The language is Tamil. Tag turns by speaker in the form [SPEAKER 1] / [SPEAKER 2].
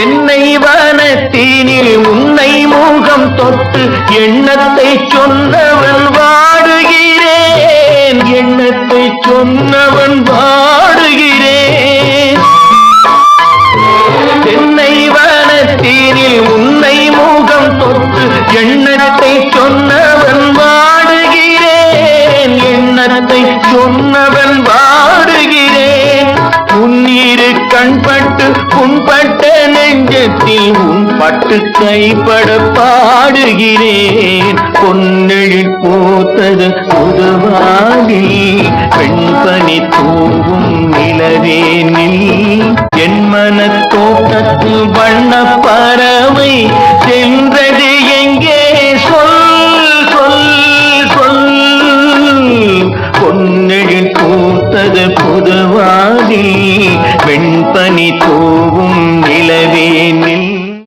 [SPEAKER 1] தென்னை வனத்தினில் உன்னை முகம் தொட்டு எண்ணத்தை சொன்னவன் வாடுகிறேன், எண்ணத்தை சொன்னவன் வாடுகிறேன். தென்னை வனத்தினில் உன்னை முகம் தொட்டு எண்ணத்தை சொன்னவன் வாடுகிறேன், எண்ணத்தை சொன்னவன் வாடுகிறேன். உன்னிரு கண்பட்டு புண்பட்ட நெஞ்சத்தில் உன் பட்டு கைப்பட பாடுகிறேன். பொன்னெழில் பூத்தது புதுவாகி பெண்பனி தூவும் நிலவேனில் என் மனத் தோட்டத்தில் வண்ண பறவை சென்றது.